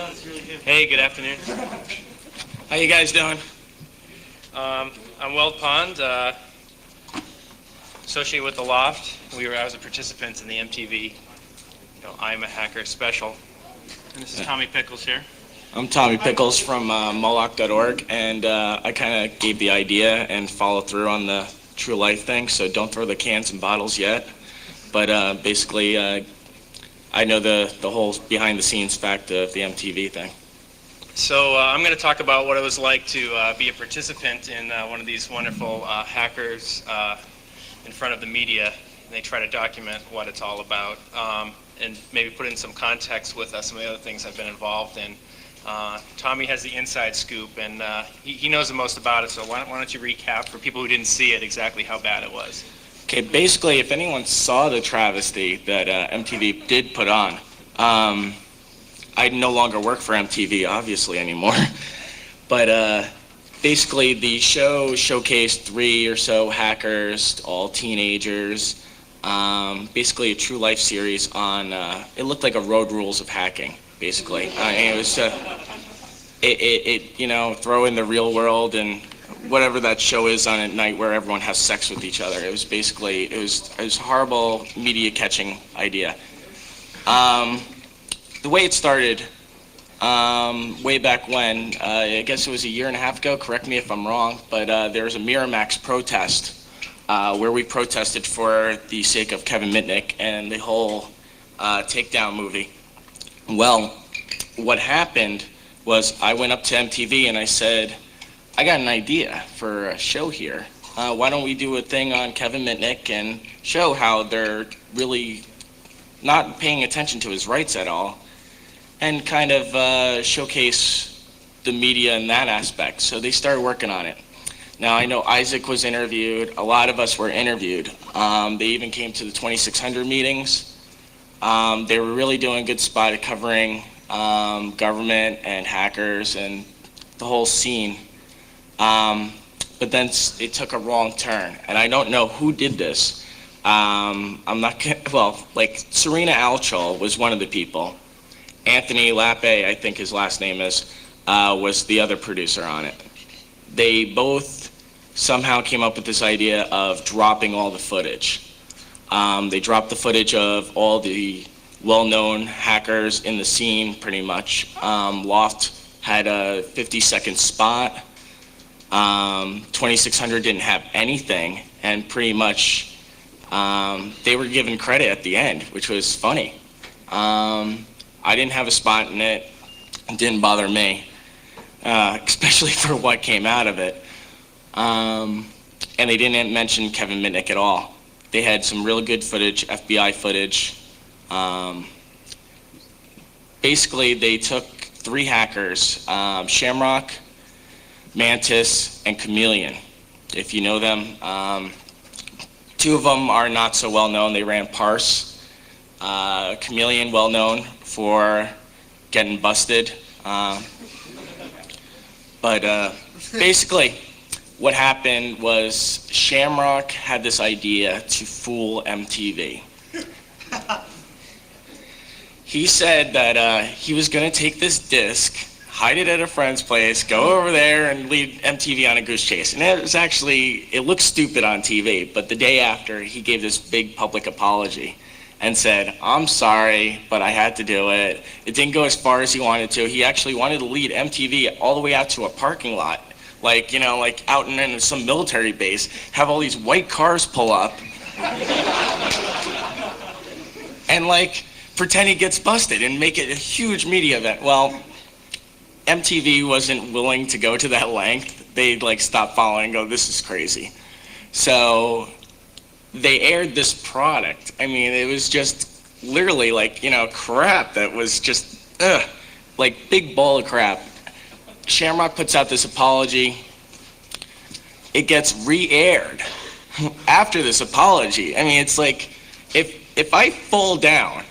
Hey, good afternoon. How you guys doing? I'm Weld Pond, associated with The Loft. I was a participant in the MTV, I'm a Hacker special. And this is Tommy Pickles here. I'm Tommy Pickles from Moloch.org, and I kind of gave the idea and followed through on the true life thing, so don't throw the cans and bottles yet. But basically, I know the whole behind-the-scenes fact of the MTV thing. So I'm going to talk about what it was like to be a participant in one of these wonderful hackers in front of the media. They try to document what it's all about and maybe put in some context with some of the other things I've been involved in. Tommy has the inside scoop, and he knows the most about it, so why don't you recap for people who didn't see it exactly how bad it was. Okay, basically, if anyone saw the travesty that MTV did put on, I no longer work for MTV, obviously, anymore. But basically, the show showcased 3 or so hackers, all teenagers. Basically, a true life series on. It looked like a Road Rules of hacking, basically. And it was, throw in the real world and whatever that show is on at night where everyone has sex with each other. It was basically it was a horrible media catching idea. The way it started, way back when, I guess it was a year and a half ago, correct me if I'm wrong, but there was a Miramax protest where we protested for the sake of Kevin Mitnick and the whole Takedown movie. Well, what happened was I went up to MTV and I said, I got an idea for a show here. Why don't we do a thing on Kevin Mitnick and show how they're really not paying attention to his rights at all, and kind of showcase the media in that aspect. So they started working on it. Now I know Isaac was interviewed, a lot of us were interviewed. They even came to the 2600 meetings. They were really doing a good spot at covering government and hackers and the whole scene. But then it took a wrong turn, and I don't know who did this. I'm not Serena Alchol was one of the people. Anthony Lappe, I think his last name is, was the other producer on it. They both somehow came up with this idea of dropping all the footage. They dropped the footage of all the well-known hackers in the scene, pretty much. Loft had a 50-second spot. 2600 didn't have anything, and pretty much they were given credit at the end, which was funny. I didn't have a spot in it. It didn't bother me, especially for what came out of it. And they didn't mention Kevin Mitnick at all. They had some really good footage, FBI footage. Basically, they took 3 hackers, Shamrock, Mantis, and Chameleon, if you know them. 2 of them are not so well known. They ran Parse. Chameleon, well known for getting busted. But basically, what happened was Shamrock had this idea to fool MTV. He said that he was going to take this disc, hide it at a friend's place, go over there and lead MTV on a goose chase. And it looked stupid on TV, but the day after, he gave this big public apology and said, I'm sorry, but I had to do it. It didn't go as far as he wanted to. He actually wanted to lead MTV all the way out to a parking lot, like out in some military base, have all these white cars pull up, and pretend he gets busted and make it a huge media event. Well, MTV wasn't willing to go to that length. They stopped following and go, this is crazy. So they aired this product. I mean, it was just literally crap that was just big ball of crap. Shamrock puts out this apology. It gets re-aired after this apology. I mean, it's like if I fall down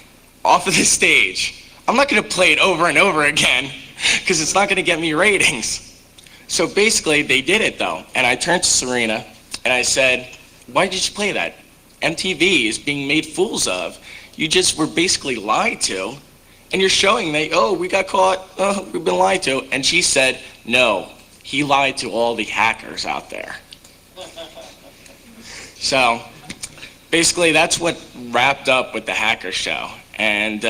off of the stage, I'm not going to play it over and over again because it's not going to get me ratings. So basically, they did it though, and I turned to Serena and I said, why did you play that? MTV is being made fools of. You just were basically lied to and you're showing me, oh, we got caught, oh, we've been lied to. And she said, no, he lied to all the hackers out there. So basically, that's what wrapped up with the hacker show. And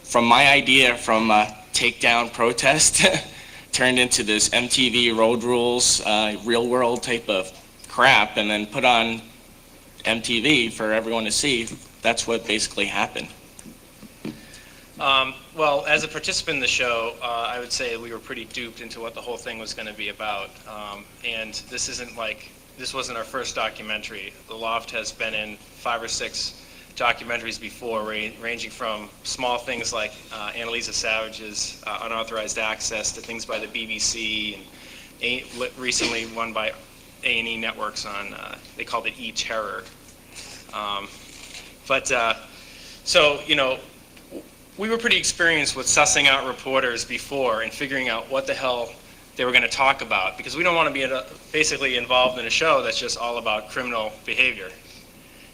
from my idea from a takedown protest turned into this MTV Road Rules, real world type of crap, and then put on MTV for everyone to see. That's what basically happened. Well, as a participant in the show, I would say we were pretty duped into what the whole thing was going to be about. And this wasn't our first documentary. The Loft has been in 5 or 6 documentaries before, ranging from small things like Annalisa Savage's Unauthorized Access to things by the BBC, and recently one by A&E Networks on, they called it E-Terror. So, you know, we were pretty experienced with sussing out reporters before and figuring out what the hell they were going to talk about, because we don't want to be basically involved in a show that's just all about criminal behavior.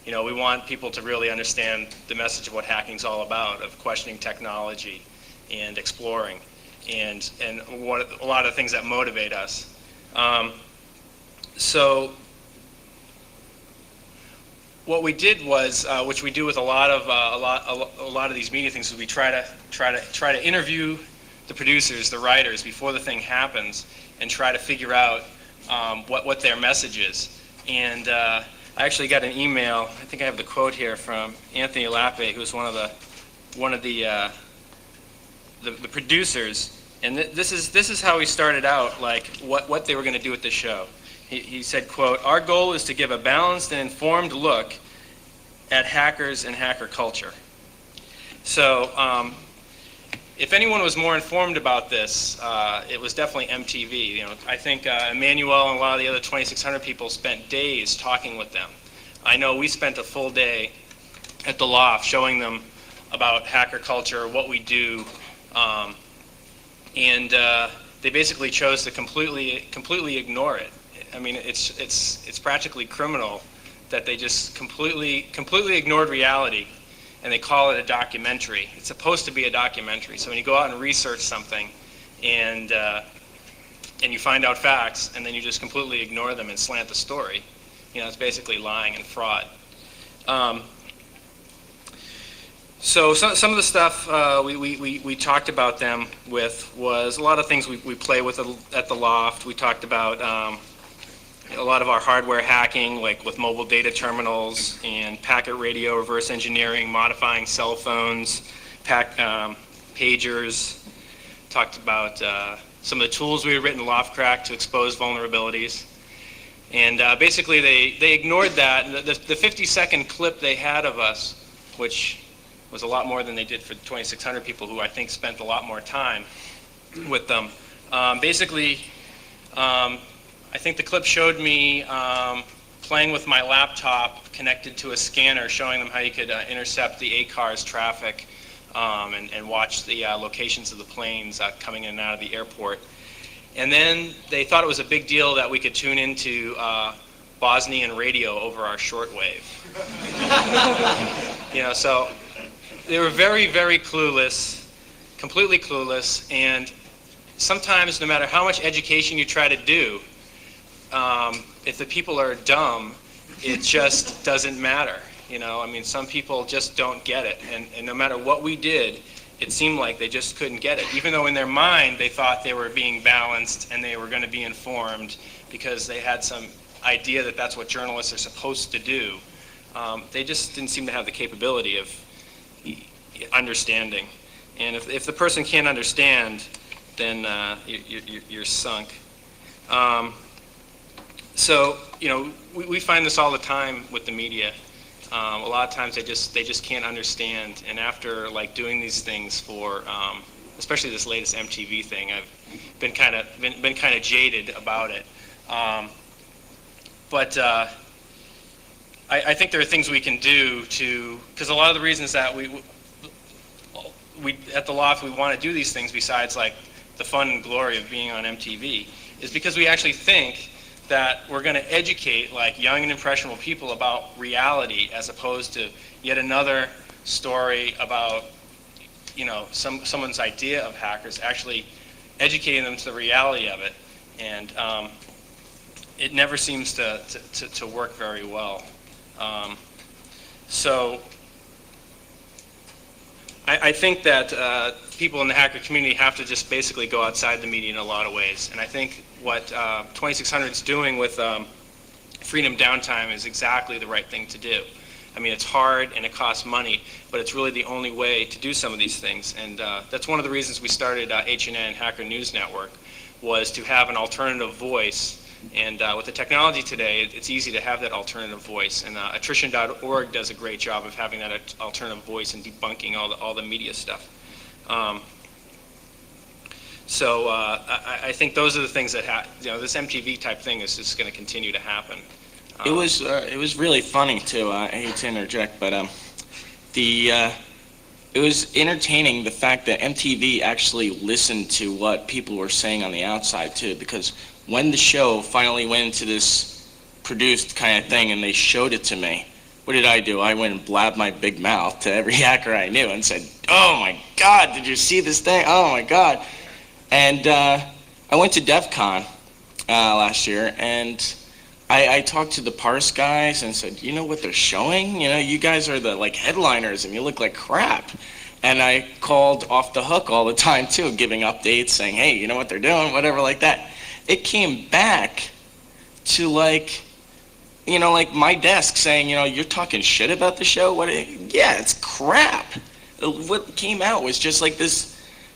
You know, we want people to really understand the message of what hacking's all about, of questioning technology and exploring, and what a lot of things that motivate us. So what we did was, which we do with a lot of these media things, is we try to interview the producers, the writers, before the thing happens, and try to figure out what their message is. And I actually got an email. I think I have the quote here from Anthony Lappe, who was one of the producers. And this is how he started out, like what they were going to do with the show. He said, quote, "Our goal is to give a balanced and informed look at hackers and hacker culture." So if anyone was more informed about this, it was definitely MTV. You know, I think Emmanuel and a lot of the other 2,600 people spent days talking with them. I know we spent a full day at the Loft showing them about hacker culture, what we do, and they basically chose to completely ignore it. I mean, it's practically criminal that they just completely ignored reality, and they call it a documentary. It's supposed to be a documentary. So when you go out and research something, and you find out facts, and then you just completely ignore them and slant the story, you know, it's basically lying and fraud. So some of the stuff we talked about them with was a lot of things we play with at the Loft. We talked about a lot of our hardware hacking, like with mobile data terminals and packet radio reverse engineering, modifying cell phones, pagers. Talked about some of the tools we had written in Loftcrack to expose vulnerabilities. And basically they ignored that. The 50-second clip they had of us, which was a lot more than they did for the 2,600 people who I think spent a lot more time with them. I think the clip showed me playing with my laptop connected to a scanner, showing them how you could intercept the ACARS traffic and watch the locations of the planes coming in and out of the airport. And then they thought it was a big deal that we could tune into Bosnian radio over our shortwave. You know, so they were very, very clueless, completely clueless, and sometimes no matter how much education you try to do, if the people are dumb, it just doesn't matter. You know, I mean, some people just don't get it, and no matter what we did, it seemed like they just couldn't get it, even though in their mind they thought they were being balanced and they were going to be informed because they had some idea that that's what journalists are supposed to do. They just didn't seem to have the capability of understanding. And if the person can't understand, then you're sunk. So, you know, we find this all the time with the media. A lot of times they just can't understand. And after like doing these things for, especially this latest MTV thing, I've been kind of jaded about it. But I think there are things we can do because a lot of the reasons that we at the Loft we want to do these things, besides like the fun and glory of being on MTV, is because we actually think that we're going to educate like young and impressionable people about reality, as opposed to yet another story about someone's idea of hackers, actually educating them to the reality of it, and it never seems to work very well. So I think that people in the hacker community have to just basically go outside the media in a lot of ways, and I think what 2600 is doing with Freedom Downtime is exactly the right thing to do. I mean, it's hard and it costs money, but it's really the only way to do some of these things. And that's one of the reasons we started H&N, Hacker News Network, was to have an alternative voice. And with the technology today, it's easy to have that alternative voice. And attrition.org does a great job of having that alternative voice and debunking all the media stuff. So I think those are the things that this MTV type thing is just going to continue to happen. It was really funny too. I hate to interject, but it was entertaining the fact that MTV actually listened to what people were saying on the outside too. Because when the show finally went into this produced kind of thing and they showed it to me, what did I do? I went and blabbed my big mouth to every hacker I knew and said, "Oh my God, did you see this thing? Oh my God!" And I went to DEF CON last year, and I talked to the Parse guys and said, "You know what they're showing? You know, you guys are the headliners and you look like crap." And I called Off the Hook all the time too, giving updates, saying, "Hey, you know what they're doing?" Whatever like that. It came back to my desk saying, "You're talking shit about the show? Yeah, it's crap." What came out was just like this.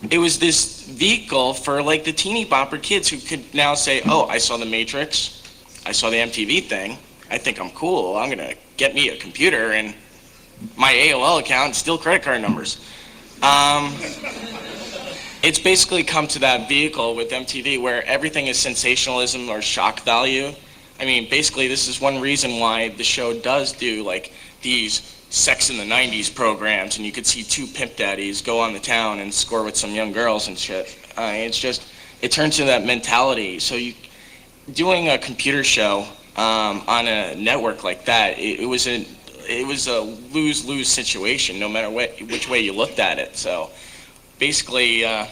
It was this vehicle for the teeny bopper kids who could now say, "Oh, I saw The Matrix. I saw the MTV thing. I think I'm cool. I'm gonna get me a computer and my AOL account and steal credit card numbers." It's basically come to that vehicle with MTV where everything is sensationalism or shock value. I mean, basically, this is one reason why the show does do these Sex in the 90s programs, and you could see two pimp daddies go on the town and score with some young girls and shit. It turns to that mentality. So doing a computer show on a network like that, it was a lose-lose situation, no matter which way you looked at it. So basically, I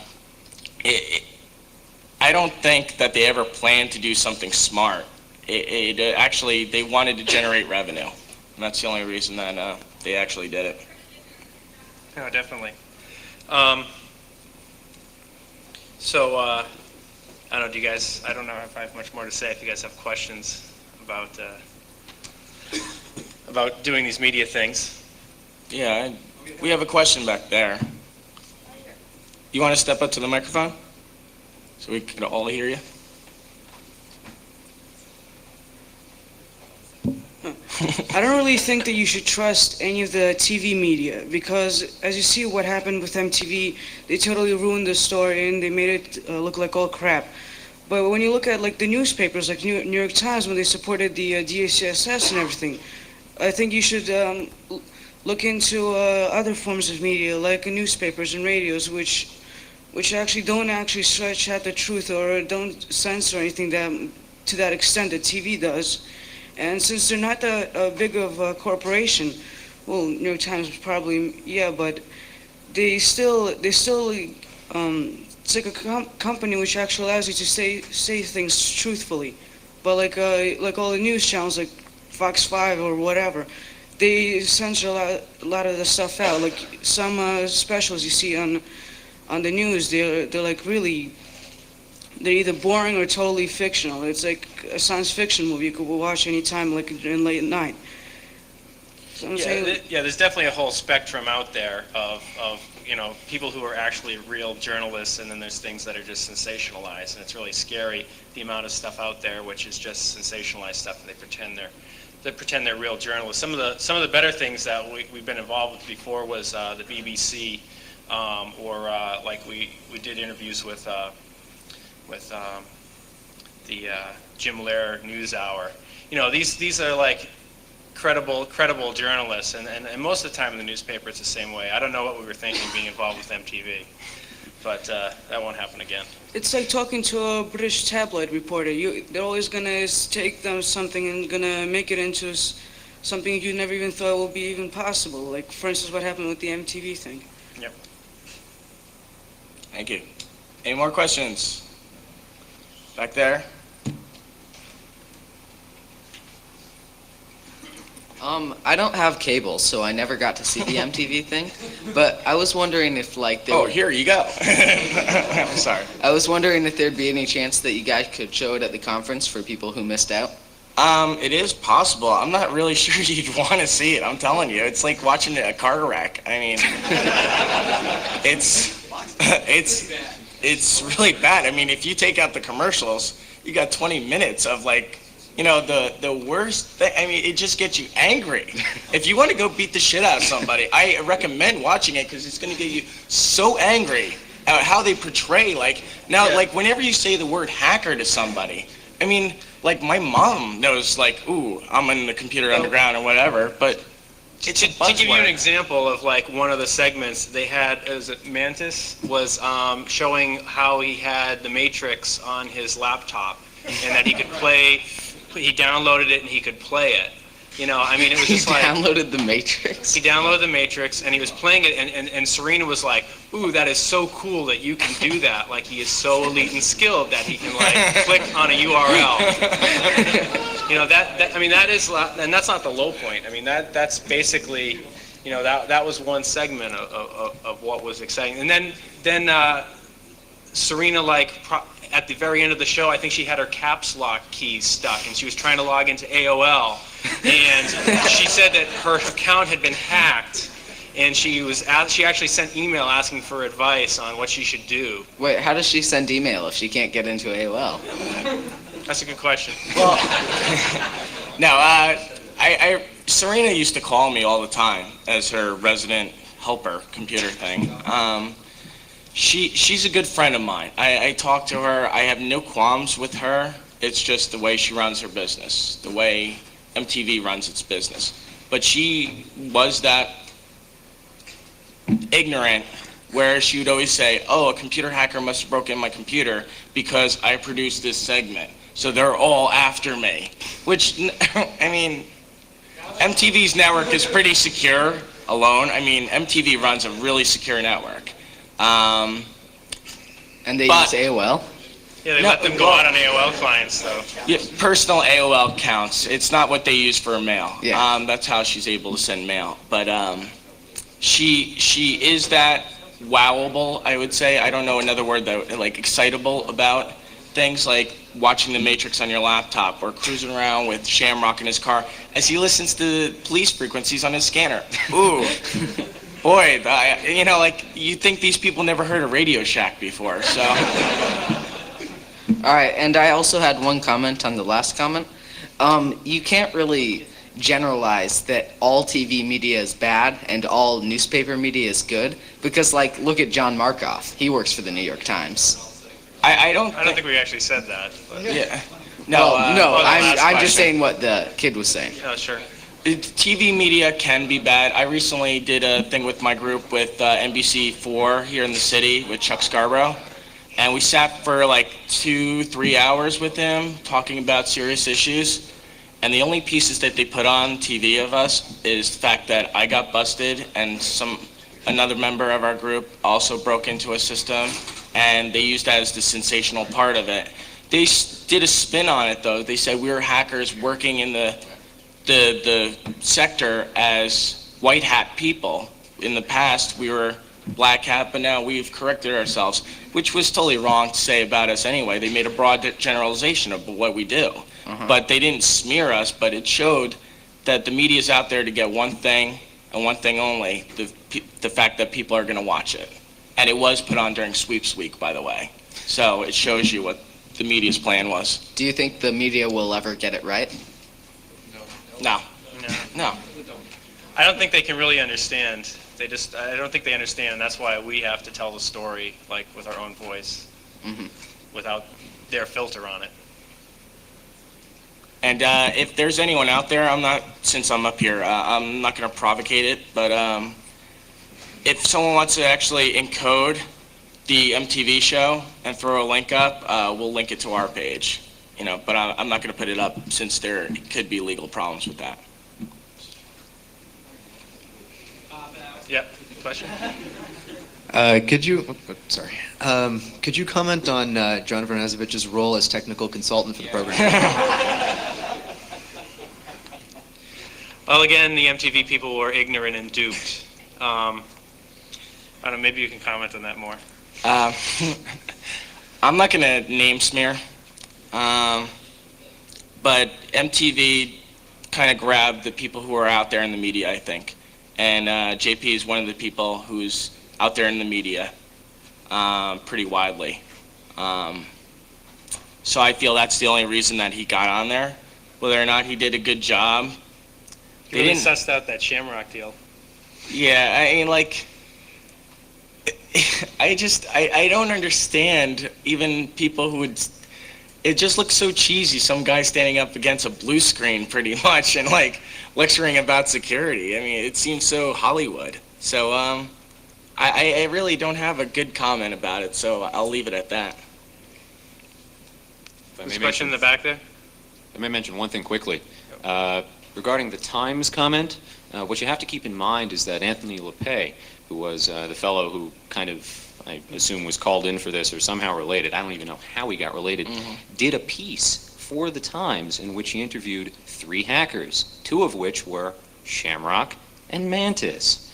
don't think that they ever planned to do something smart. Actually, they wanted to generate revenue, and that's the only reason that they actually did it. No, definitely. So I don't know. I don't know if I have much more to say. If you guys have questions about doing these media things. Yeah, we have a question back there. You want to step up to the microphone so we can all hear you? I don't really think that you should trust any of the TV media because, as you see what happened with MTV, they totally ruined the story and they made it look like all crap. But when you look at the newspapers, like New York Times, when they supported the DACSS and everything, I think you should look into other forms of media, like newspapers and radios, which actually don't stretch out the truth or don't censor anything to that extent that TV does. And since they're not that big of a corporation, well, New York Times probably, yeah, but they still it's like a company which actually allows you to say things truthfully. But like all the news channels, like Fox 5 or whatever, they censor a lot of the stuff out. Like some specials you see on the news, they're really. They're either boring or totally fictional. It's like a science fiction movie you could watch anytime, like in late at night. So there's definitely a whole spectrum out there of people who are actually real journalists, and then there's things that are just sensationalized, and it's really scary the amount of stuff out there which is just sensationalized stuff, and they pretend they're real journalists. Some of the better things that we've been involved with before was the BBC, or we did interviews with the Jim Lehrer News Hour. These are credible journalists, and most of the time in the newspaper it's the same way. I don't know what we were thinking being involved with MTV, but that won't happen again. It's like talking to a British tabloid reporter. They're always gonna take them something and gonna make it into something you never even thought would be even possible. Like, for instance, what happened with the MTV thing. Yep. Thank you. Any more questions? Back there? I don't have cable, so I never got to see the MTV thing. But I was wondering if, like, Oh, here you go. Sorry. I was wondering if there'd be any chance that you guys could show it at the conference for people who missed out. It is possible. I'm not really sure you'd want to see it. I'm telling you, it's like watching a car wreck. I mean, it's really bad. I mean, if you take out the commercials, you got 20 minutes of like, you know, the worst thing. I mean, it just gets you angry. If you want to go beat the shit out of somebody, I recommend watching it because it's going to get you so angry at how they portray, like, now, like, whenever you say the word hacker to somebody, I mean, like, my mom knows, like, ooh, I'm in the computer underground or whatever, but it's a To give you an buzzword. example of like one of the segments they had, is it Mantis, was showing how he had the Matrix on his laptop and that he could play, he downloaded it and he could play it. You know, I mean, it was He just like, downloaded the Matrix. he downloaded the Matrix and he was playing it, and Serena was like, ooh, that is so cool that you can do that. Like, he is so elite and skilled that he can like click on a URL. You know, I mean, that is, and that's not the low point. I mean, that's basically, you know, that was one segment of what was exciting. And then Serena, like, at the very end of the show, I think she had her caps lock keys stuck, and she was trying to log into AOL, and she said that her account had been hacked, and she actually sent email asking for advice on what she should do. Wait, how does she send email if she can't get into AOL? That's a good question. Well, no, Serena used to call me all the time as her resident helper computer thing. She's a good friend of mine. I talk to her. I have no qualms with her. It's just the way she runs her business, the way MTV runs its business. But she was that ignorant where she would always say, oh, a computer hacker must have broken my computer because I produced this segment. So they're all after me. Which, I mean, MTV's network is pretty secure alone. I mean, MTV runs a really secure network. And they But- use AOL? Yeah, they No, let them go out on AOL clients, though. Yeah, personal AOL counts. It's not what they use for mail. Yeah. That's how she's able to send mail. But she is that wowable, I would say. I don't know another word that, like, excitable about things like watching The Matrix on your laptop or cruising around with Shamrock in his car as he listens to the police frequencies on his scanner. Ooh. Boy, you know, like, you think these people never heard of Radio Shack before, so. All right, and I also had one comment on the last comment. You can't really generalize that all TV media is bad and all newspaper media is good, because, like, look at John Markoff. He works for the New York Times. I don't I don't think we actually said that. But, Yeah. No, Well, no, well, the last I'm question. just saying what the kid was saying. oh, sure. TV media can be bad. I recently did a thing with my group with NBC4 here in the city with Chuck Scarborough. And we sat for like 2-3 hours with him talking about serious issues. And the only pieces that they put on TV of us is the fact that I got busted and another member of our group also broke into a system. And they used that as the sensational part of it. They did a spin on it though. They said we were hackers working in the sector as white hat people. In the past, we were black hat, but now we've corrected ourselves, which was totally wrong to say about us anyway. They made a broad generalization of what we do. But they didn't smear us, but it showed that the media's out there to get one thing and one thing only, the fact that people are going to watch it. And it was put on during Sweeps Week, by the way. So it shows you what the media's plan was. Do you think the media will ever get it right? No. No. No. I don't think they can really understand. I don't think they understand, and that's why we have to tell the story, like, with our own voice, without their filter on it. And if there's anyone out there, since I'm up here, I'm not going to provocate it, but if someone wants to actually encode the MTV show and throw a link up, we'll link it to our page. You know, but I'm not going to put it up since there could be legal problems with that. Yep. Question? Could you, sorry, could you comment on John Vernazovich's role as technical consultant for the program? Well, again, the MTV people were ignorant and duped. I don't know, maybe you can comment on that more. I'm not going to name smear, but MTV kind of grabbed the people who are out there in the media, I think. And JP is one of the people who's out there in the media pretty widely. So I feel that's the only reason that he got on there. Whether or not he did a good job. He really sussed out that Shamrock deal. Yeah, I mean, like, I don't understand even people who would, it just looks so cheesy, some guy standing up against a blue screen pretty much and like lecturing about security. I mean, it seems so Hollywood. So I really don't have a good comment about it, so I'll leave it at that. There's a question in the back there? I may mention one thing quickly. Regarding the Times comment, what you have to keep in mind is that Anthony LePay, who was the fellow who kind of, I assume, was called in for this or somehow related, I don't even know how he got related, did a piece for the Times in which he interviewed 3 hackers, 2 of which were Shamrock and Mantis.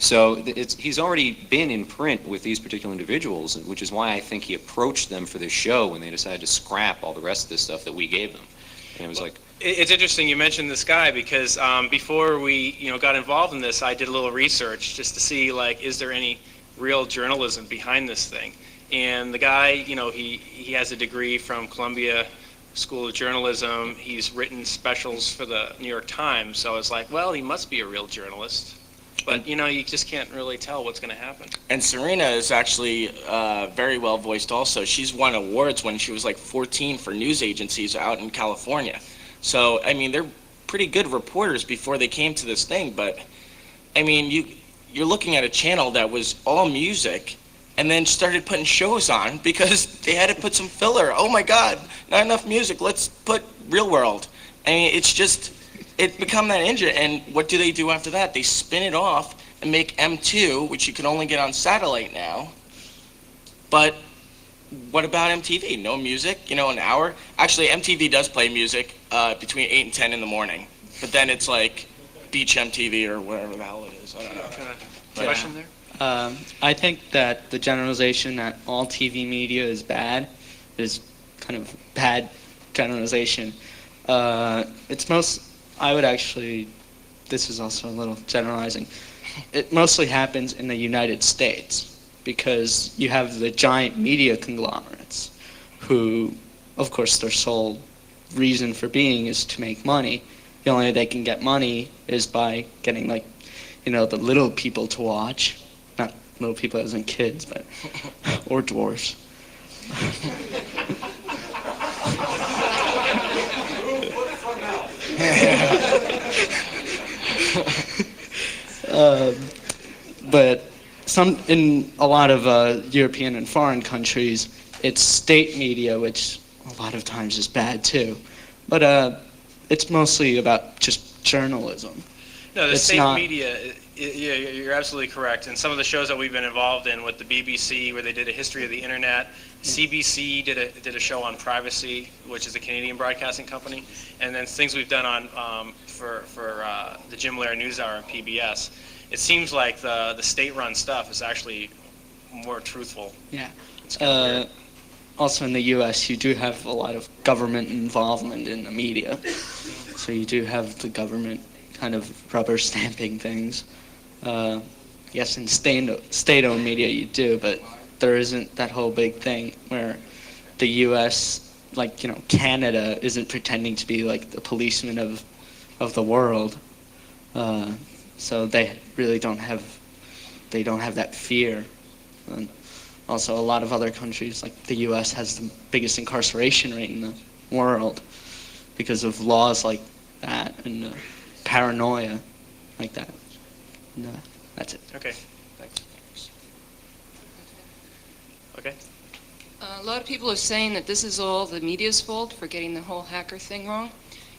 So he's already been in print with these particular individuals, which is why I think he approached them for this show when they decided to scrap all the rest of the stuff that we gave them. And it was like, it's interesting you mentioned this guy because before we got involved in this, I did a little research just to see, like, is there any real journalism behind this thing? And the guy, he has a degree from Columbia School of Journalism. He's written specials for the New York Times. So I was like, well, he must be a real journalist. But, you just can't really tell what's going to happen. And Serena is actually very well voiced also. She's won awards when she was like 14 for news agencies out in California. So, I mean, they're pretty good reporters before they came to this thing. But, I mean, you're looking at a channel that was all music and then started putting shows on because they had to put some filler. Oh, my God, not enough music. Let's put Real World. I mean, it's just... it become that engine, and what do they do after that? They spin it off and make M2, which you can only get on satellite now. But what about MTV? No music, an hour? Actually, MTV does play music between 8 and 10 in the morning, but then it's like Beach MTV or whatever the hell it is. I don't know. Question there? I think that the generalization that all TV media is bad is kind of bad generalization. I would actually, this is also a little generalizing, it mostly happens in the United States because you have the giant media conglomerates who, of course, their sole reason for being is to make money. The only way they can get money is by getting, like, the little people to watch. Not little people as in kids, but, or dwarfs. But in a lot of European and foreign countries, it's state media, which a lot of times is bad too. But it's mostly about just journalism. No, the state media, yeah, you're absolutely correct. And some of the shows that we've been involved in with the BBC, where they did a history of the internet, CBC did a show on privacy, which is a Canadian broadcasting company, and then things we've done on for the Jim Lehrer NewsHour on PBS. It seems like the state-run stuff is actually more truthful. Yeah. It's kind of weird. Also in the U.S., you do have a lot of government involvement in the media. So you do have the government kind of rubber stamping things. Yes, in state-owned media you do, but there isn't that whole big thing where the U.S., like, Canada isn't pretending to be like the policeman of the world. So they really don't have that fear. And also, a lot of other countries, like the U.S., has the biggest incarceration rate in the world because of laws like that and paranoia like that. And, that's it. Okay, thanks. Okay. A lot of people are saying that this is all the media's fault for getting the whole hacker thing wrong.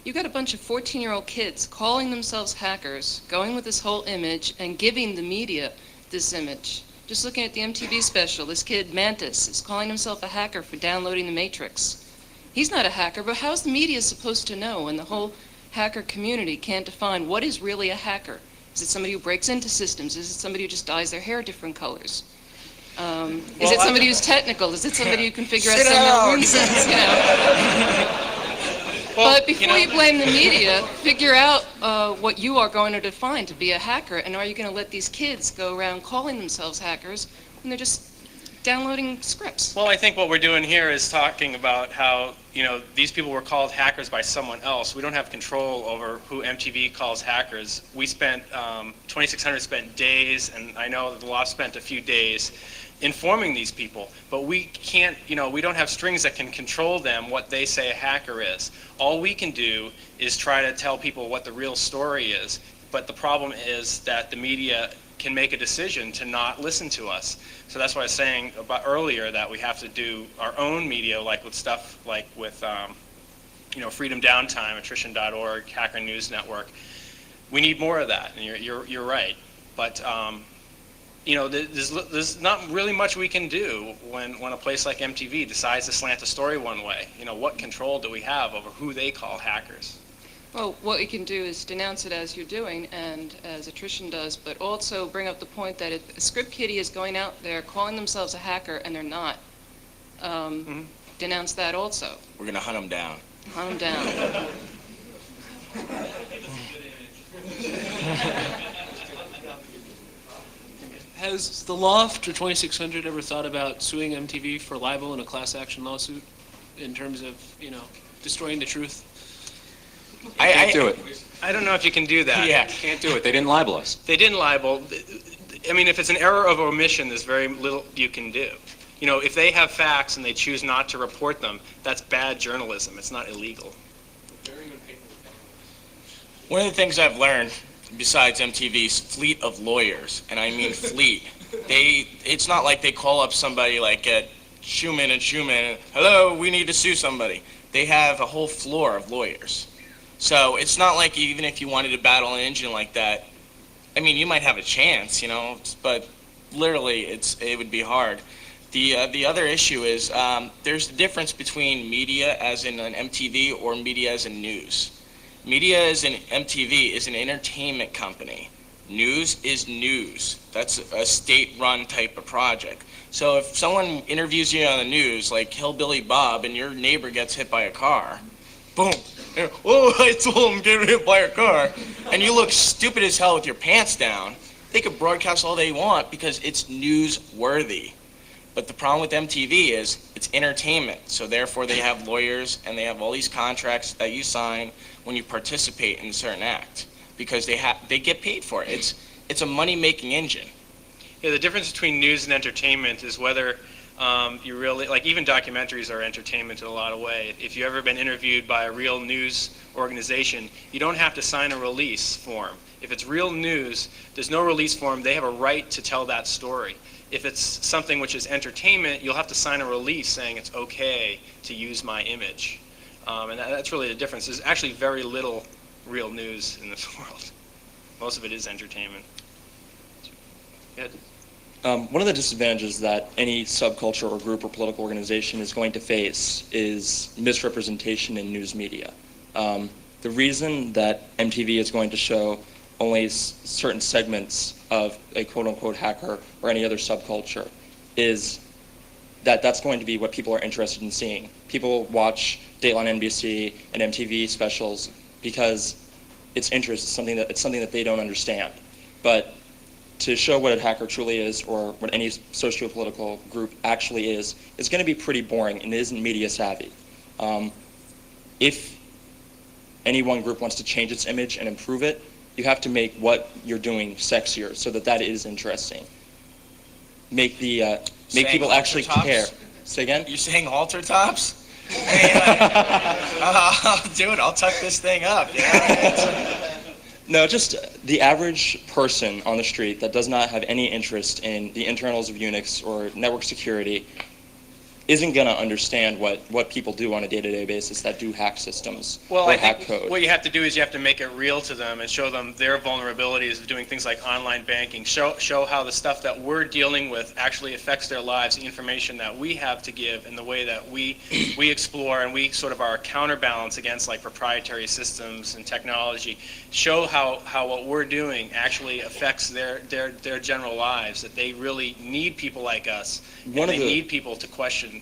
You've got a bunch of 14-year-old kids calling themselves hackers, going with this whole image, and giving the media this image. Just looking at the MTV special, this kid, Mantis, is calling himself a hacker for downloading the Matrix. He's not a hacker, but how's the media supposed to know when the whole hacker community can't define what is really a hacker? Is it somebody who breaks into systems? Is it somebody who just dyes their hair different colors? Is it somebody who's technical? Is it somebody who can figure out some rune sets, you know? But before you blame the media, figure out what you are going to define to be a hacker, and are you going to let these kids go around calling themselves hackers when they're just downloading scripts? Well, I think what we're doing here is talking about how, these people were called hackers by someone else. We don't have control over who MTV calls hackers. We spent, 2600 spent days, and I know the law spent a few days informing these people, but we can't, we don't have strings that can control them, what they say a hacker is. All we can do is try to tell people what the real story is, but the problem is that the media can make a decision to not listen to us. So that's what I was saying about earlier, that we have to do our own media, like with stuff like with, Freedom Downtime, attrition.org, Hacker News Network. We need more of that, and you're right. But there's not really much we can do when a place like MTV decides to slant a story one way. What control do we have over who they call hackers? Well, what you can do is denounce it as you're doing, and as attrition does, but also bring up the point that if a script kiddie is going out there calling themselves a hacker and they're not, denounce that also. We're going to hunt them down. Hunt them down. Has the law for 2600 ever thought about suing MTV for libel in a class action lawsuit in terms of, destroying the truth? Can't do it. I don't know if you can do that. Yeah. Can't do it. They didn't libel us. They didn't libel. I mean, if it's an error of omission, there's very little you can do. If they have facts and they choose not to report them, that's bad journalism. It's not illegal. One of the things I've learned, besides MTV's fleet of lawyers, and I mean fleet, it's not like they call up somebody like at Schumann and Schumann, hello, we need to sue somebody. They have a whole floor of lawyers. So it's not like even if you wanted to battle an engine like that, I mean, you might have a chance, but literally it would be hard. The other issue is there's the difference between media as in an MTV or media as in news. Media as in MTV is an entertainment company. News is news. That's a state-run type of project. So if someone interviews you on the news, like Hillbilly Bob, and your neighbor gets hit by a car, boom, oh, I told him get hit by a car, and you look stupid as hell with your pants down, they could broadcast all they want because it's newsworthy. But the problem with MTV is it's entertainment, so therefore they have lawyers and they have all these contracts that you sign when you participate in a certain act because they get paid for it. It's a money-making engine. Yeah, the difference between news and entertainment is whether you really, like even documentaries are entertainment in a lot of ways. If you've ever been interviewed by a real news organization, you don't have to sign a release form. If it's real news, there's no release form. They have a right to tell that story. If it's something which is entertainment, you'll have to sign a release saying it's okay to use my image. And that's really the difference. There's actually very little real news in this world. Most of it is entertainment. Good. One of the disadvantages that any subculture or group or political organization is going to face is misrepresentation in news media. The reason that MTV is going to show only certain segments of a quote-unquote hacker or any other subculture is that that's going to be what people are interested in seeing. People watch Dateline NBC and MTV specials because it's interest, it's something that they don't understand. But to show what a hacker truly is or what any socio-political group actually is, it's going to be pretty boring and it isn't media savvy. If any one group wants to change its image and improve it, you have to make what you're doing sexier so that is interesting. Make people actually care. Say again? You're saying halter tops? I'll do it. I'll tuck this thing up. Yeah. No, just the average person on the street that does not have any interest in the internals of Unix or network security isn't going to understand what people do on a day-to-day basis that do hack systems Well, or I hack think code. what you have to do is you have to make it real to them and show them their vulnerabilities of doing things like online banking. Show how the stuff that we're dealing with actually affects their lives, the information that we have to give, and the way that we explore and we sort of are a counterbalance against like proprietary systems and technology. Show how what we're doing actually affects their general lives. That they really need people like us, and they need people to question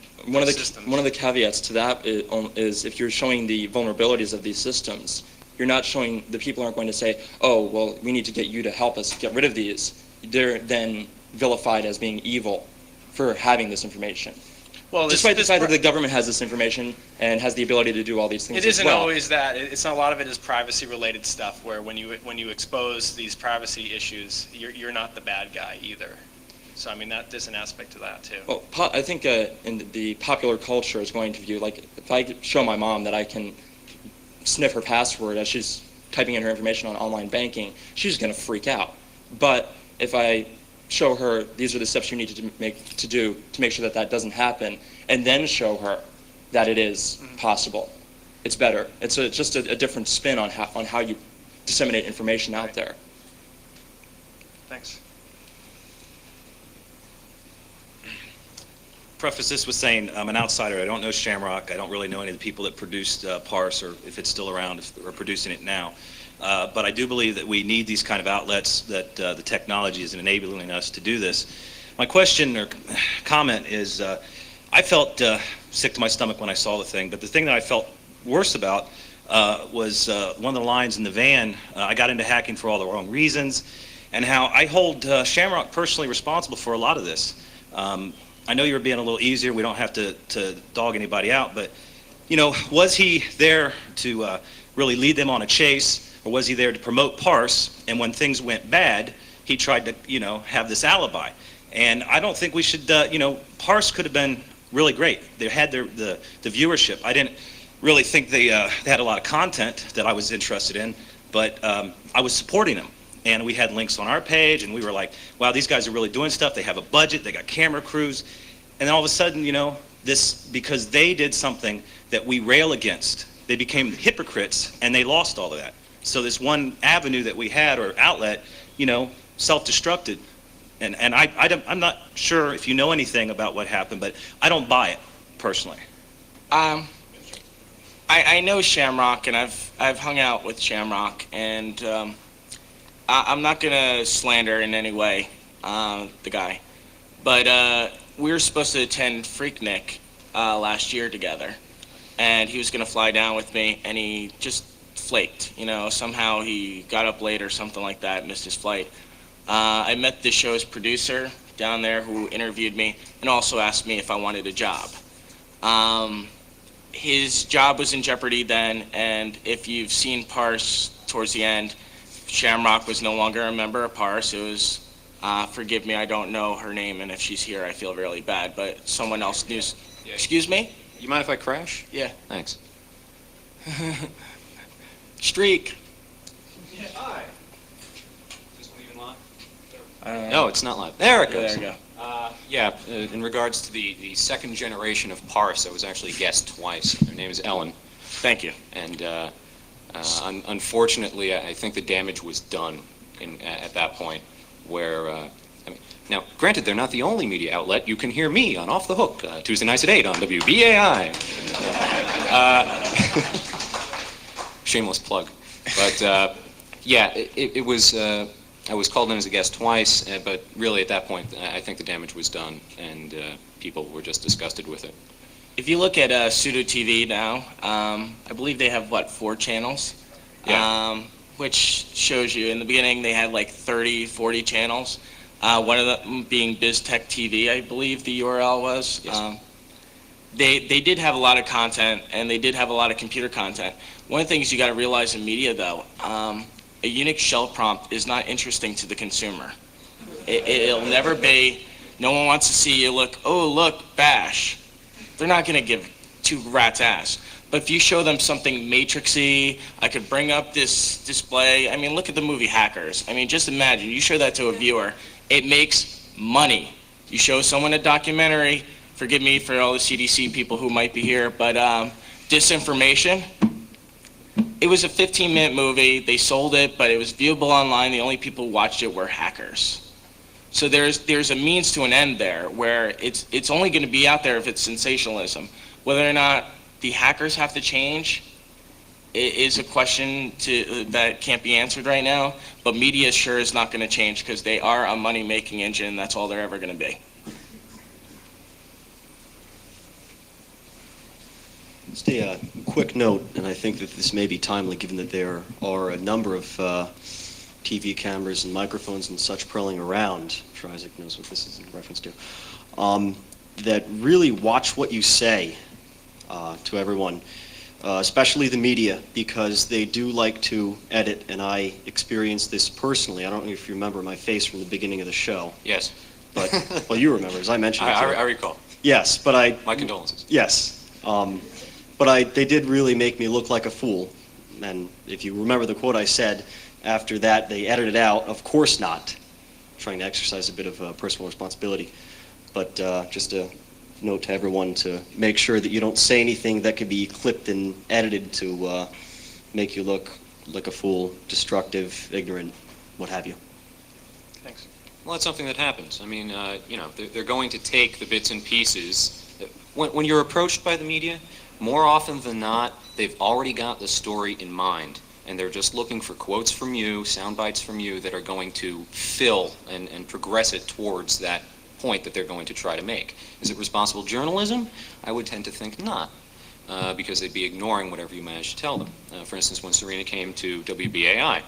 systems. One of the caveats to that is if you're showing the vulnerabilities of these systems, you're not showing, the people aren't going to say, oh, well, we need to get you to help us get rid of these. They're then vilified as being evil for having this information. Well, despite the fact that the government has this information and has the ability to do all these things it as isn't well. always that. It's not, a lot of it is privacy-related stuff. Where when you expose these privacy issues, you're not the bad guy either. So I mean, there's an aspect to that too. Well, I think in the popular culture is going to view, like, if I show my mom that I can sniff her password as she's typing in her information on online banking, she's going to freak out. But if I show her these are the steps you need to do to make sure that that doesn't happen, and then show her that it is possible, it's better. It's just a different spin on how you disseminate information out there. Thanks. Preface this with saying I'm an outsider. I don't know Shamrock. I don't really know any of the people that produced Parse, or if it's still around, if they're producing it now. But I do believe that we need these kind of outlets, that the technology is enabling us to do this. My question or comment is, I felt sick to my stomach when I saw the thing, but the thing that I felt worse about was one of the lines in the van, I got into hacking for all the wrong reasons, and how I hold Shamrock personally responsible for a lot of this. I know you were being a little easier. We don't have to dog anybody out, but was he there to really lead them on a chase, or was he there to promote Parse? And when things went bad, he tried to have this alibi. And I don't think we should. Parse could have been really great. They had the viewership. I didn't really think they had a lot of content that I was interested in, but I was supporting them. And we had links on our page, and we were like, wow, these guys are really doing stuff. They have a budget, they got camera crews. And then all of a sudden, because they did something that we rail against, they became hypocrites, and they lost all of that. So this one avenue that we had, or outlet, self-destructed. And I'm not sure if you know anything about what happened, but I don't buy it, personally. I know Shamrock, and I've hung out with Shamrock, and I'm not gonna slander in any way the guy, but we were supposed to attend Freaknik last year together, and he was gonna fly down with me, and he just flaked. Somehow he got up late or something like that, missed his flight. I met the show's producer down there who interviewed me and also asked me if I wanted a job. His job was in jeopardy then, and if you've seen Parse towards the end, Shamrock was no longer a member of Parse. It was, forgive me, I don't know her name, and if she's here, I feel really bad, but someone else knew. Yeah. Excuse me? You mind if I crash? Yeah. Thanks. Streak. Yeah, hi. Is this one even live? No, it's not live. There it goes. There you go. In regards to the second generation of Parse, I was actually a guest twice. Her name is Ellen. Thank you. And unfortunately, I think the damage was done at that point, where, now, granted, they're not the only media outlet. You can hear me on Off the Hook, Tuesday nights at 8 on WBAI. Shameless plug. But, yeah, it was, I was called in as a guest twice, but really at that point, I think the damage was done, and people were just disgusted with it. If you look at Pseudo TV now, I believe they have, 4 channels? Yeah. Which shows you, in the beginning they had like 30, 40 channels. One of them being BizTech TV, I believe the URL was. Yes. They did have a lot of content, and they did have a lot of computer content. One of the things you got to realize in media, though, a Unix shell prompt is not interesting to the consumer. It'll never be, no one wants to see you look, oh, look, bash. They're not going to give 2 rats' ass. But if you show them something matrixy, I could bring up this display. I mean, look at the movie Hackers. I mean, just imagine, you show that to a viewer, it makes money. You show someone a documentary, forgive me for all the CDC people who might be here, but disinformation. It was a 15-minute movie. They sold it, but it was viewable online. The only people who watched it were hackers. So there's a means to an end there, where it's only going to be out there if it's sensationalism. Whether or not the hackers have to change is a question that can't be answered right now. But media sure is not going to change, because they are a money-making engine, and that's all they're ever going to be. Just a quick note, and I think that this may be timely given that there are a number of TV cameras and microphones and such prowling around. I'm sure Isaac knows what this is in reference to. That really watch what you say to everyone, especially the media, because they do like to edit, and I experienced this personally. I don't know if you remember my face from the beginning of the show. Yes. But, well, you remember, as I mentioned. I recall. Yes, but I... My condolences. Yes. But they did really make me look like a fool. And if you remember the quote I said, after that they edited out, of course not. Trying to exercise a bit of personal responsibility. But just a note to everyone to make sure that you don't say anything that could be clipped and edited to make you look like a fool, destructive, ignorant, what have you. Thanks. Well, that's something that happens. I mean, they're going to take the bits and pieces. When you're approached by the media, more often than not, they've already got the story in mind, and they're just looking for quotes from you, sound bites from you that are going to fill and progress it towards that point that they're going to try to make. Is it responsible journalism? I would tend to think not, because they'd be ignoring whatever you manage to tell them. For instance, when Serena came to WBAI,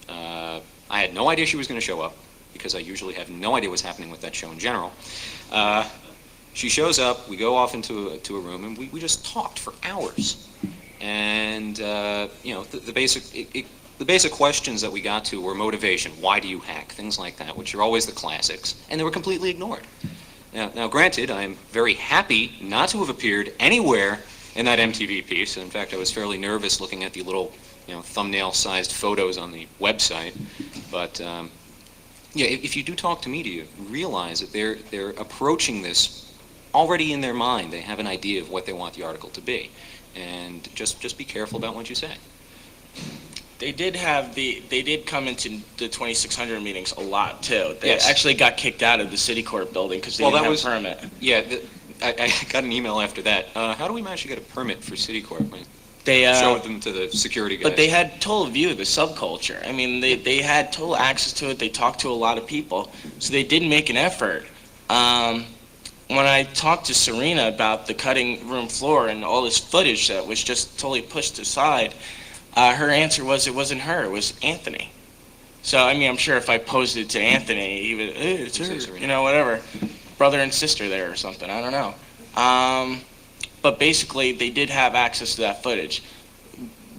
I had no idea she was going to show up, because I usually have no idea what's happening with that show in general. She shows up, we go off into a room, and we just talked for hours. And the basic questions that we got to were motivation, why do you hack, things like that, which are always the classics, and they were completely ignored. Now granted, I am very happy not to have appeared anywhere in that MTV piece. In fact, I was fairly nervous looking at the little thumbnail-sized photos on the website. But if you do talk to media, realize that they're approaching this already in their mind. They have an idea of what they want the article to be, and just be careful about what you say. They did come into the 2600 meetings a lot too. They Yes. actually got kicked out of the city court building because they didn't have a permit. Yeah, I got an email after that. How do we manage to get a permit for city court? They showed them to the security guys. But they had total view of the subculture. I mean, they had total access to it. They talked to a lot of people, so they did make an effort. When I talked to Serena about the cutting room floor and all this footage that was just totally pushed aside, her answer was it wasn't her, it was Anthony. So, I mean, I'm sure if I posed it to Anthony, he would, hey, it's her, whatever. Brother and sister there or something, I don't know. But basically, they did have access to that footage.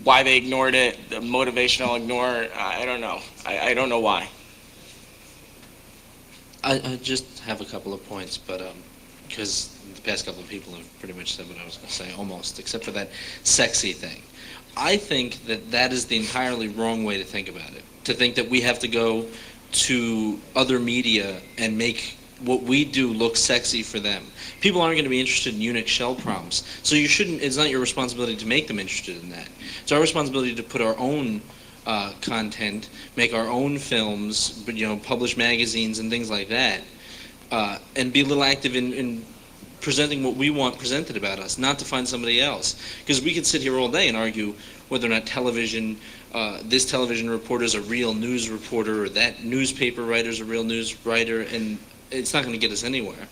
Why they ignored it, the motivational ignore, I don't know. I don't know why. I just have a couple of points, but because the past couple of people have pretty much said what I was going to say, almost, except for that sexy thing. I think that is the entirely wrong way to think about it. To think that we have to go to other media and make what we do look sexy for them. People aren't going to be interested in Unix shell prompts, so you shouldn't. It's not your responsibility to make them interested in that. It's our responsibility to put our own content, make our own films, publish magazines and things like that, and be a little active in presenting what we want presented about us, not to find somebody else. Because we could sit here all day and argue whether or not this television reporter is a real news reporter, or that newspaper writer is a real news writer, and it's not going to get us anywhere.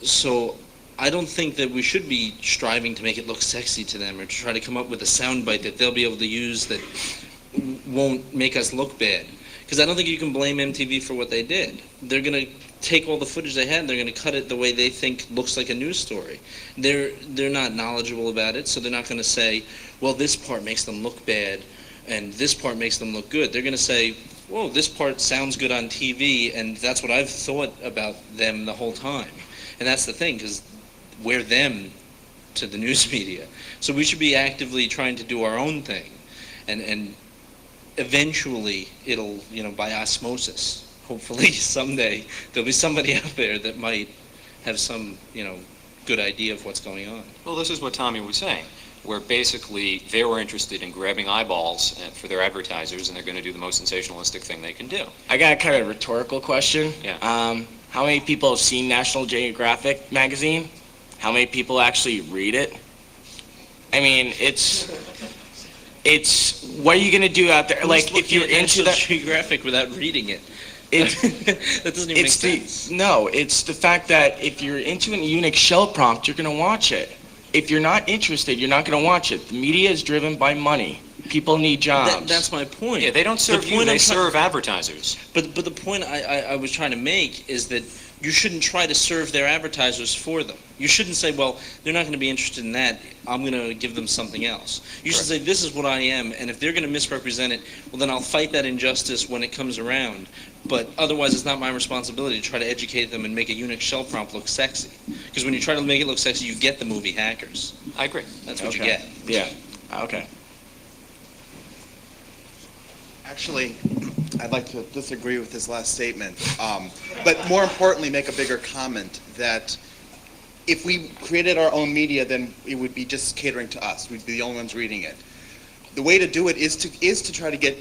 So I don't think that we should be striving to make it look sexy to them, or to try to come up with a soundbite that they'll be able to use that won't make us look bad. Because I don't think you can blame MTV for what they did. They're going to take all the footage they had and they're going to cut it the way they think looks like a news story. They're not knowledgeable about it, so they're not going to say, well, this part makes them look bad and this part makes them look good. They're going to say, whoa, this part sounds good on TV, and that's what I've thought about them the whole time. And that's the thing, because we're them to the news media. So we should be actively trying to do our own thing. And eventually it'll, by osmosis, hopefully someday there'll be somebody out there that might have some, good idea of what's going on. Well, this is what Tommy was saying, where basically they were interested in grabbing eyeballs for their advertisers, and they're going to do the most sensationalistic thing they can do. I got a kind of rhetorical question. Yeah. How many people have seen National Geographic magazine? How many people actually read it? I mean, it's what are you going to do out there? Like, if you're into that Geographic without reading it. That doesn't even make sense. No, it's the fact that if you're into a Unix shell prompt, you're going to watch it. If you're not interested, you're not going to watch it. The media is driven by money. People need jobs. That's my point. Yeah, they don't serve you, they serve advertisers. But the point I was trying to make is that you shouldn't try to serve their advertisers for them. You shouldn't say, well, they're not going to be interested in that, I'm going to give them something else. You should say, this is what I am, and if they're going to misrepresent it, well, then I'll fight that injustice when it comes around. But otherwise, it's not my responsibility to try to educate them and make a Unix shell prompt look sexy. Because when you try to make it look sexy, you get the movie Hackers. I agree. That's what you get. Yeah. Okay. Actually, I'd like to disagree with his last statement, but more importantly, make a bigger comment that if we created our own media, then it would be just catering to us. We'd be the only ones reading it. The way to do it is to try to get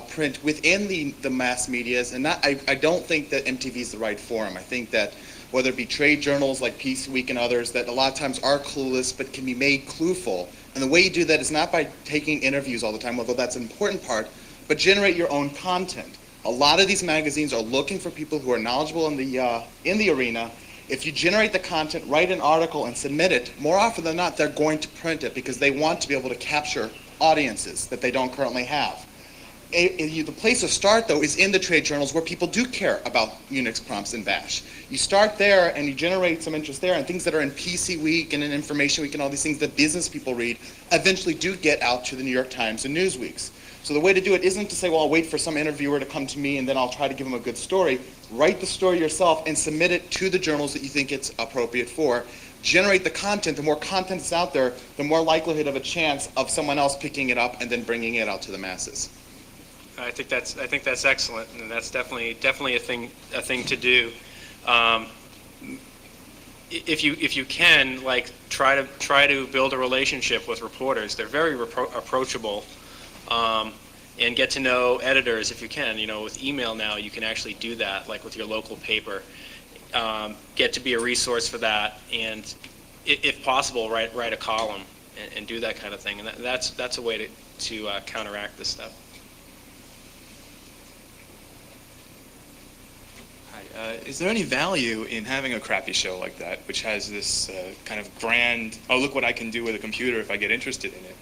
print within the mass medias, and I don't think that MTV is the right forum. I think that whether it be trade journals like Peace Week and others that a lot of times are clueless but can be made clueful, and the way you do that is not by taking interviews all the time, although that's an important part, but generate your own content. A lot of these magazines are looking for people who are knowledgeable in the arena. If you generate the content, write an article and submit it, more often than not, they're going to print it because they want to be able to capture audiences that they don't currently have. The place to start, though, is in the trade journals where people do care about Unix prompts and Bash. You start there and you generate some interest there, and things that are in PC Week and in Information Week and all these things that business people read eventually do get out to the New York Times and Newsweeks. So the way to do it isn't to say, well, I'll wait for some interviewer to come to me and then I'll try to give them a good story. Write the story yourself and submit it to the journals that you think it's appropriate for. Generate the content. The more content is out there, the more likelihood of a chance of someone else picking it up and then bringing it out to the masses. I think that's excellent, and that's definitely a thing to do. If you can, like, try to build a relationship with reporters. They're very approachable, and get to know editors if you can. You know, with email now, you can actually do that, like with your local paper. Get to be a resource for that, and if possible, write a column and do that kind of thing. And that's a way to counteract this stuff. Is there any value in having a crappy show like that, which has this kind of grand, oh, look what I can do with a computer if I get interested in it?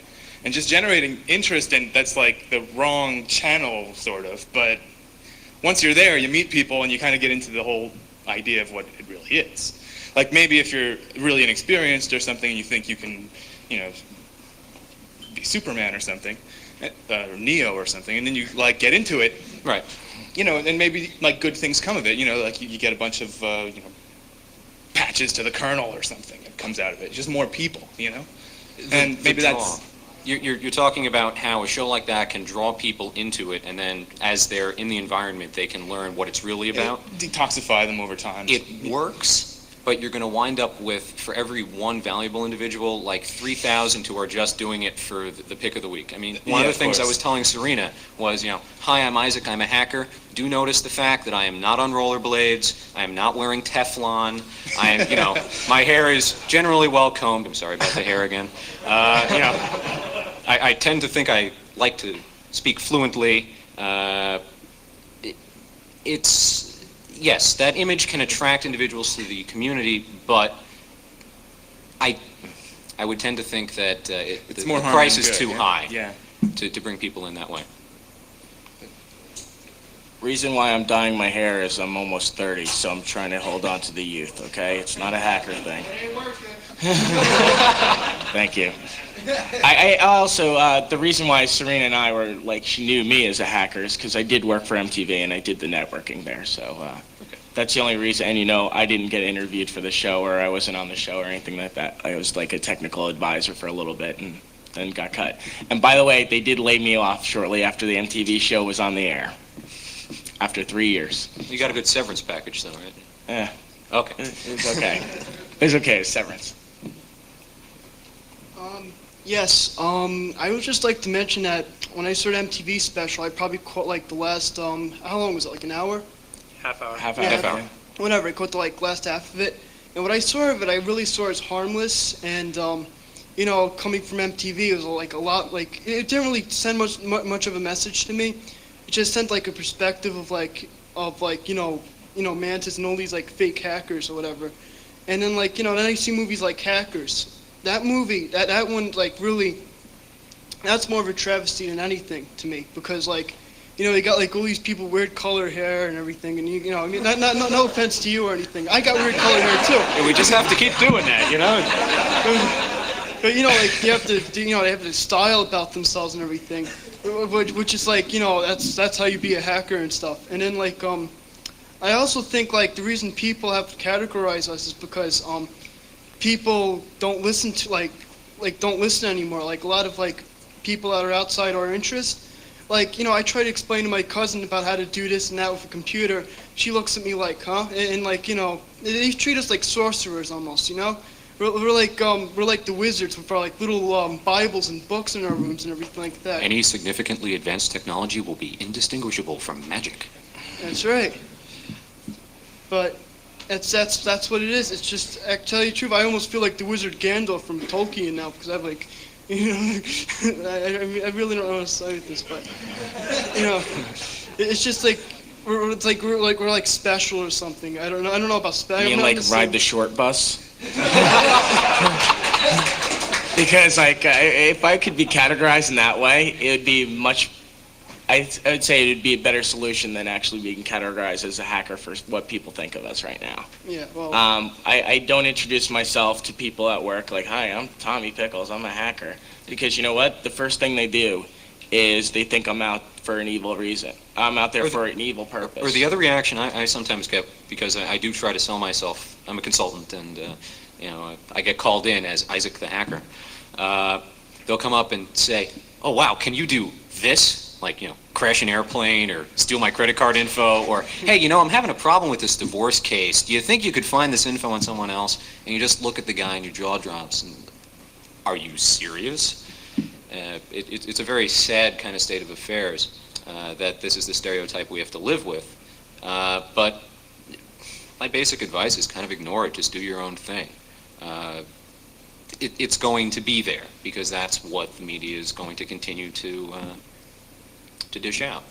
And just generating interest, and that's like the wrong channel, sort of. But once you're there, you meet people and you kind of get into the whole idea of what it really is. Like maybe if you're really inexperienced or something, you think you can, you know, be Superman or something, or Neo or something, and then you like get into it. Right. You know, and maybe like good things come of it. You know, like you get a bunch of you know, patches to the kernel or something that comes out of it. Just more people, you know, and maybe that's. You're talking about how a show like that can draw people into it, and then as they're in the environment, they can learn what it's really about. Detoxify them over time. It works, but you're going to wind up with, for every one valuable individual, like 3,000 who are just doing it for the pick of the week. I mean, one of the things I was telling Serena was, you know, hi, I'm Isaac, I'm a hacker. Do notice the fact that I am not on rollerblades, I am not wearing Teflon, I am, you know, my hair is generally well combed. I'm sorry about the hair again. You know, I tend to think I like to speak fluently. It's, yes, that image can attract individuals to the community, but I would tend to think that the price is too high to bring people in that way. Reason why I'm dyeing my hair is I'm almost 30, so I'm trying to hold on to the youth, okay? It's not a hacker thing. Thank you. I also, the reason why Serena and I were, like, she knew me as a hacker is because I did work for MTV and I did the networking there, so that's the only reason. And, you know, I didn't get interviewed for the show, or I wasn't on the show or anything like that. I was, like, a technical advisor for a little bit and then got cut. And by the way, they did lay me off shortly after the MTV show was on the air. After 3 years. You got a good severance package, though, right? Yeah. Okay. It was okay. It's okay, Severance. Yes, I would just like to mention that when I saw the MTV special, I probably caught like the last, how long was it, like an hour? Half hour. Half Yeah, whatever, I caught the like last half of it. And what I saw of it, I really saw as harmless and, you know, coming from MTV, it was like a lot, like, it didn't really send much of a message to me. It just sent like a perspective of like, you know, Mantis and all these like fake hackers or whatever. And then like, you know, then I see movies like Hackers. That movie, that one, like, really, that's more of a travesty than anything to me, because, like, you know, they got, like, all these people, weird color hair and everything, and, you know, I mean, no offense to you or anything. I got weird color hair, too. Yeah, we just have to keep doing that, you know? But, you know, like, you have to, you know, they have this style about themselves and everything, which is, like, you know, that's how you be a hacker and stuff. And then, like, I also think, like, the reason people have to categorize us is because, people don't listen to like don't listen anymore. Like a lot of like people that are outside our interest. Like, you know, I try to explain to my cousin about how to do this and that with a computer. She looks at me like, huh? And like, you know, they treat us like sorcerers almost. You know, we're like the wizards with our like little Bibles and books in our rooms and everything like that. Any significantly advanced technology will be indistinguishable from magic. That's right. But that's what it is. It's just, I tell you the truth, I almost feel like the wizard Gandalf from Tolkien now, because I've like, you know, I really don't know how to say this, but, you know, it's just like, we're like special or something. I don't know about special. You mean like ride the short bus? Because like, if I could be categorized in that way, it would be much. I'd say it would be a better solution than actually being categorized as a hacker for what people think of us right now. Yeah, well. I don't introduce myself to people at work like, hi, I'm Tommy Pickles, I'm a hacker. Because you know what? The first thing they do is they think I'm out for an evil reason. I'm out there for an evil purpose. Or the other reaction I sometimes get, because I do try to sell myself, I'm a consultant, and you know, I get called in as Isaac the hacker. They'll come up and say, oh wow, can you do this? Like, you know, crash an airplane or steal my credit card info, or, hey, you know, I'm having a problem with this divorce case. Do you think you could find this info on someone else? And you just look at the guy and your jaw drops. And, are you serious? It's a very sad kind of state of affairs that this is the stereotype we have to live with. But my basic advice is kind of ignore it. Just do your own thing. It's going to be there because that's what the media is going to continue to dish out.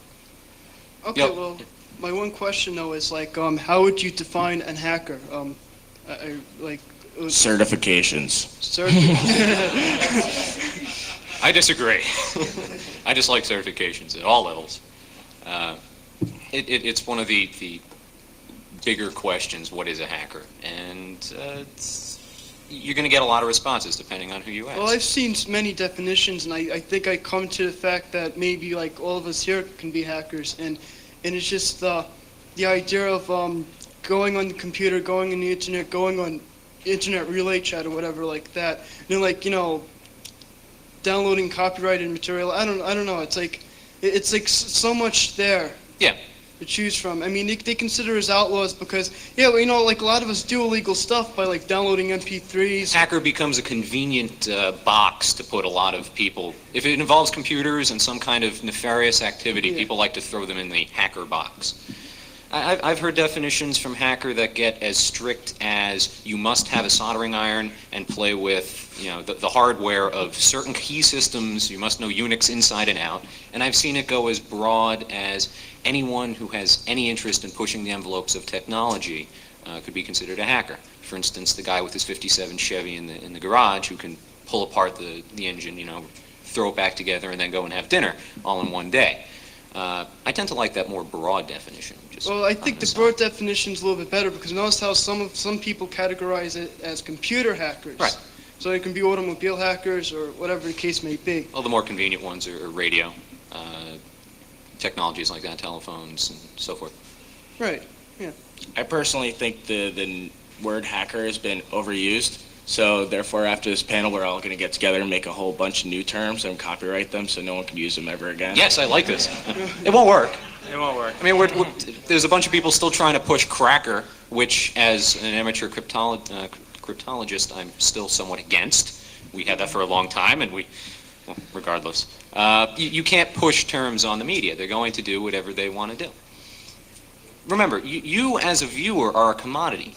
Okay, yep. Well, my one question though is like, how would you define a hacker? Certifications. I disagree. I just like certifications at all levels. It's one of the bigger questions. What is a hacker? And you're going to get a lot of responses depending on who you ask. Well, I've seen many definitions, and I think I come to the fact that maybe like all of us here can be hackers, and it's just the idea of going on the computer, going on the internet, going on internet relay chat or whatever like that, and then like, you know, downloading copyrighted material. I don't know. It's like so much there. Yeah. To choose from. I mean, they consider us outlaws because, yeah, well, you know, like a lot of us do illegal stuff by like downloading MP3s. Hacker becomes a convenient box to put a lot of people. If it involves computers and some kind of nefarious activity, people like to throw them in the hacker box. I've heard definitions from hacker that get as strict as you must have a soldering iron and play with, you know, the hardware of certain key systems. You must know Unix inside and out. And I've seen it go as broad as anyone who has any interest in pushing the envelopes of technology could be considered a hacker. For instance, the guy with his '57 Chevy in the garage who can pull apart the engine, you know, throw it back together, and then go and have dinner all in one day. I tend to like that more broad definition. Well, I think the broad definition is a little bit better because notice how some people categorize it as computer hackers. Right. So they can be automobile hackers or whatever the case may be. Well, the more convenient ones are radio, technologies like that, telephones, and so forth. Right. Yeah. I personally think the word hacker has been overused. So therefore, after this panel, we're all going to get together and make a whole bunch of new terms and copyright them so no one can use them ever again. Yes, I like this. It won't work. It won't work. I mean, there's a bunch of people still trying to push cracker, which, as an amateur cryptologist, I'm still somewhat against. We had that for a long time, and well, regardless. You can't push terms on the media. They're going to do whatever they want to do. Remember, you as a viewer are a commodity.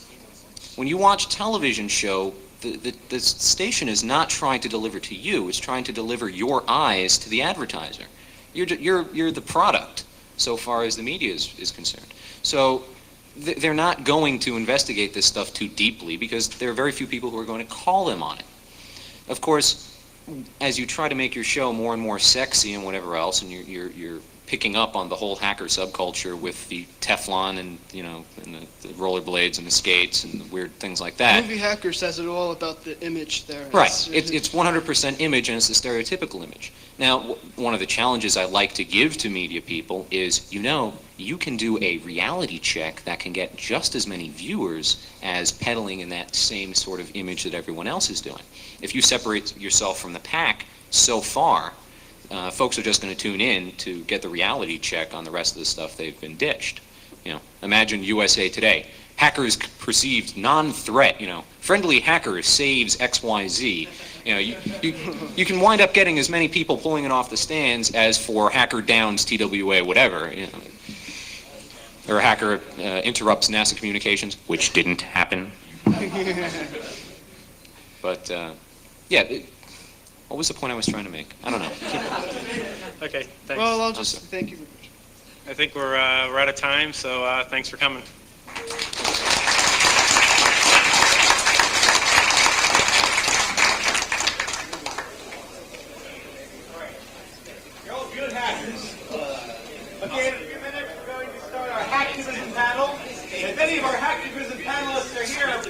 When you watch a television show, the station is not trying to deliver to you. It's trying to deliver your eyes to the advertiser. You're the product, so far as the media is concerned. So they're not going to investigate this stuff too deeply because there are very few people who are going to call them on it. Of course, as you try to make your show more and more sexy and whatever else, and you're picking up on the whole hacker subculture with the Teflon and and the rollerblades and the skates and the weird things like that. Movie Hacker says it all about the image there. Right. It's 100% image, and it's the stereotypical image. Now, one of the challenges I like to give to media people is, you can do a reality check that can get just as many viewers as peddling in that same sort of image that everyone else is doing. If you separate yourself from the pack so far, folks are just going to tune in to get the reality check on the rest of the stuff they've been ditched. Imagine USA Today. Hackers perceived non-threat, friendly hacker saves XYZ. You can wind up getting as many people pulling it off the stands as for hacker downs TWA, whatever. Or a hacker interrupts NASA communications, which didn't happen. But, yeah, what was the point I was trying to make? I don't know. Okay, thanks. Well, I'll just thank you. I think we're out of time, so thanks for coming. You're all good hackers. Okay, in a few minutes we're going to start our hacktivism panel. If any of our hacktivism panelists are here,